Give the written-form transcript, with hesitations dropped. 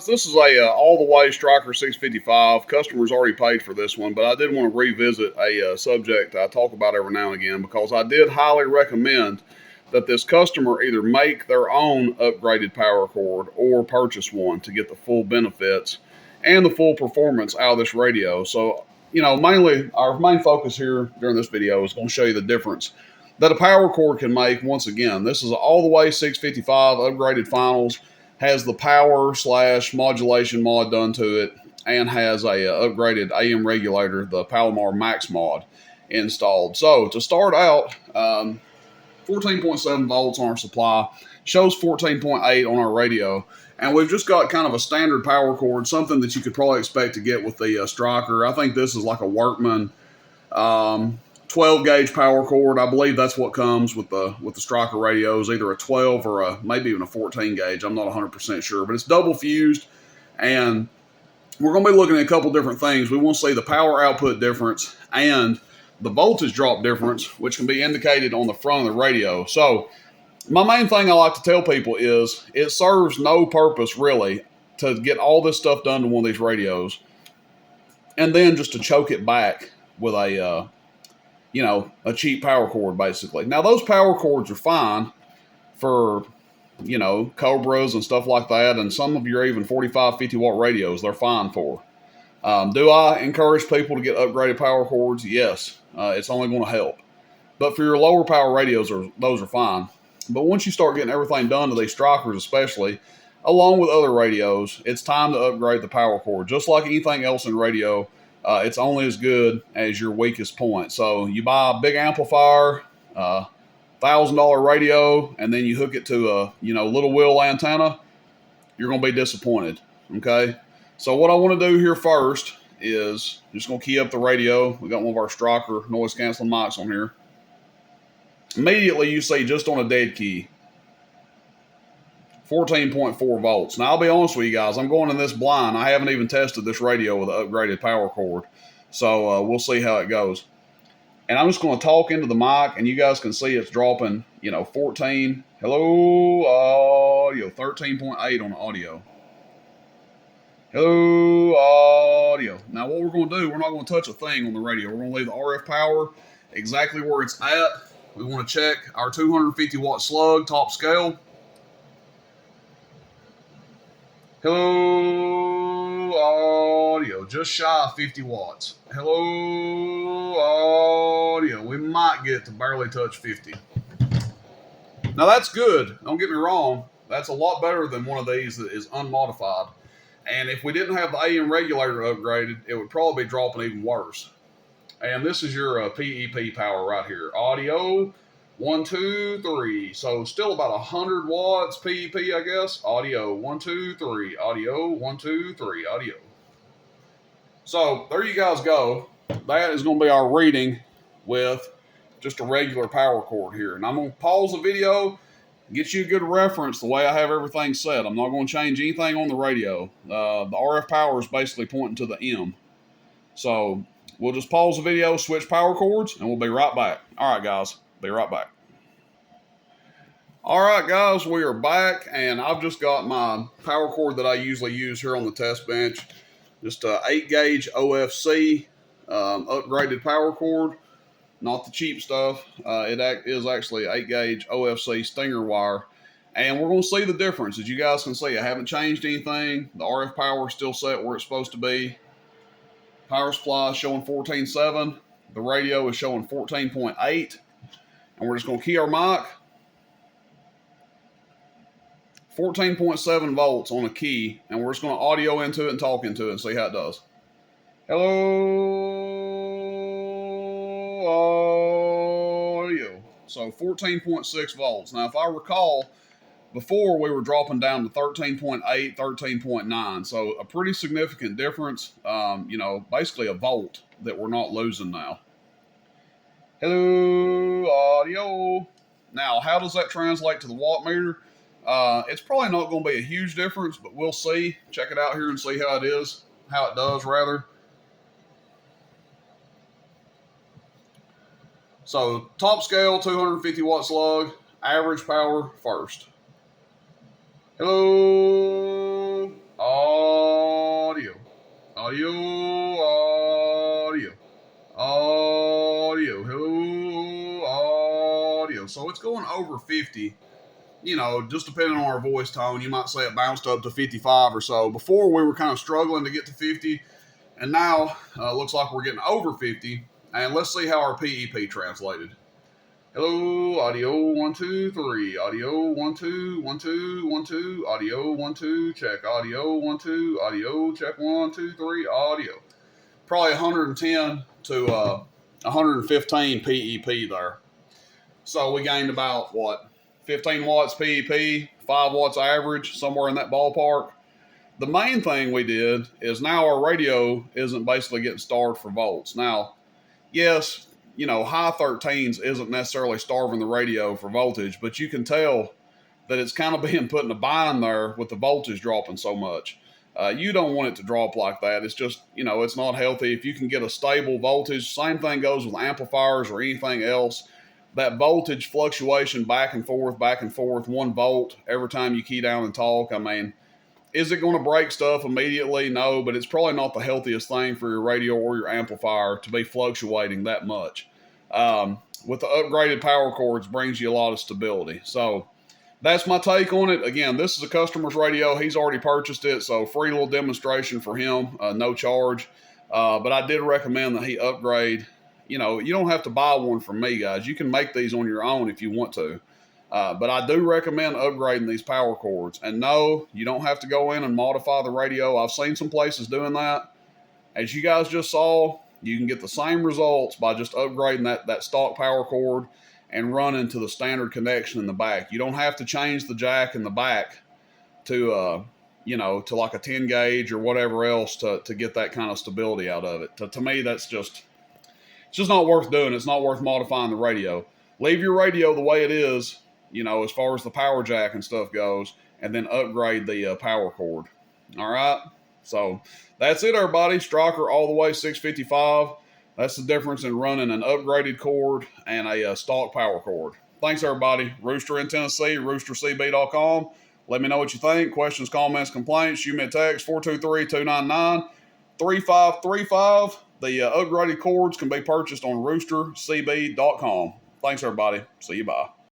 This is a all the way Stryker 655. Customers already paid for this one, but I did want to revisit a subject I talk about every now and again because I did highly recommend that this customer either make their own upgraded power cord or purchase one to get the full benefits and the full performance out of this radio. So, mainly our main focus here during this video is going to show you the difference that a power cord can make. Once again, this is all the way 655 upgraded finals, has the power slash modulation mod done to it, and has a upgraded AM regulator, the Palomar Max mod, installed. So to start out, 14.7 volts on our supply, shows 14.8 on our radio, and we've just got kind of a standard power cord, something that you could probably expect to get with the Stryker. I think this is like a Workman 12 gauge power cord. I believe that's what comes with the Stryker radios, either a 12 or maybe even a 14 gauge. I'm not 100% sure, but it's double fused, and we're going to be looking at a couple different things. We want to see the power output difference and the voltage drop difference, which can be indicated on the front of the radio. So my main thing I like to tell people is it serves no purpose really to get all this stuff done to one of these radios and then just to choke it back with a cheap power cord, basically. Now, those power cords are fine for, Cobras and stuff like that, and some of your even 45, 50 watt radios, they're fine for. Do I encourage people to get upgraded power cords? Yes. It's only going to help. But for your lower power radios, those are fine. But once you start getting everything done to these Strykers especially, along with other radios, it's time to upgrade the power cord. Just like anything else in radio, it's only as good as your weakest point. So you buy a big amplifier, $1,000 radio, and then you hook it to a little wheel antenna, you're going to be disappointed. Okay. So what I want to do here first is just going to key up the radio. We got one of our Stryker noise canceling mics on here. Immediately you see just on a dead key, 14.4 volts. Now, I'll be honest with you guys. I'm going in this blind. I haven't even tested this radio with an upgraded power cord. So we'll see how it goes. And I'm just going to talk into the mic, and you guys can see it's dropping, 14. Hello, audio. 13.8 on the audio. Hello, audio. Now, what we're going to do, we're not going to touch a thing on the radio. We're going to leave the RF power exactly where it's at. We want to check our 250 watt slug top scale. Hello, audio. Just shy of 50 watts. Hello, audio. We might get to barely touch 50. Now, that's good. Don't get me wrong. That's a lot better than one of these that is unmodified. And if we didn't have the AM regulator upgraded, it would probably be dropping even worse. And this is your PEP power right here. Audio, 1, 2, 3. So still about 100 watts PEP, I guess. Audio, 1, 2, 3. Audio, 1, 2, 3. Audio. So there you guys go. That is going to be our reading with just a regular power cord here. And I'm going to pause the video, get you a good reference the way I have everything set. I'm not going to change anything on the radio. The RF power is basically pointing to the M. So we'll just pause the video, switch power cords, and we'll be right back. All right, guys. Be right back. All right, guys. We are back, and I've just got my power cord that I usually use here on the test bench. Just a 8-gauge OFC upgraded power cord. Not the cheap stuff. It is actually 8-gauge OFC Stinger wire. And we're going to see the difference. As you guys can see, I haven't changed anything. The RF power is still set where it's supposed to be. Power supply is showing 14.7. The radio is showing 14.8. And we're just going to key our mic. 14.7 volts on a key. And we're just going to audio into it and talk into it and see how it does. Hello, audio. So 14.6 volts. Now, if I recall, before we were dropping down to 13.8, 13.9. So a pretty significant difference. Basically a volt that we're not losing now. Hello, audio. Now, how does that translate to the watt meter? It's probably not going to be a huge difference, but we'll see. Check it out here and see how it is. How it does, rather. So top scale, 250 watt slug, average power first. Hello, going over 50, just depending on our voice tone, you might say it bounced up to 55 or so. Before, we were kind of struggling to get to 50, and now looks like we're getting over 50. And let's see how our PEP translated. Hello, audio 1 2 3, audio 1 2 1 2 1 2, audio 1 2, check, audio 1 2, audio check 1 2 3, audio. Probably 110 to 115 PEP there. So we gained about 15 watts PEP, 5 watts average, somewhere in that ballpark. The main thing we did is now our radio isn't basically getting starved for volts. Now, yes, high 13s isn't necessarily starving the radio for voltage, but you can tell that it's kind of being put in a bind there with the voltage dropping so much. You don't want it to drop like that. It's just, it's not healthy. If you can get a stable voltage, same thing goes with amplifiers or anything else. That voltage fluctuation back and forth, 1 volt every time you key down and talk. I mean, is it going to break stuff immediately? No, but it's probably not the healthiest thing for your radio or your amplifier to be fluctuating that much. With the upgraded power cords, brings you a lot of stability. So that's my take on it. Again, this is a customer's radio. He's already purchased it, so free little demonstration for him, no charge. But I did recommend that he upgrade. You don't have to buy one from me, guys. You can make these on your own if you want to. But I do recommend upgrading these power cords. And no, you don't have to go in and modify the radio. I've seen some places doing that. As you guys just saw, you can get the same results by just upgrading that stock power cord and running to the standard connection in the back. You don't have to change the jack in the back to, to like a 10 gauge or whatever else to get that kind of stability out of it. To me, it's just not worth doing. It's not worth modifying the radio. Leave your radio the way it is, as far as the power jack and stuff goes, and then upgrade the power cord. All right? So that's it, everybody. Stryker all the way 655. That's the difference in running an upgraded cord and a stock power cord. Thanks, everybody. Rooster in Tennessee, roostercb.com. Let me know what you think. Questions, comments, complaints. Shoot me a text, 423-299-3535. The upgraded cords can be purchased on roostercb.com. Thanks, everybody. See you. Bye.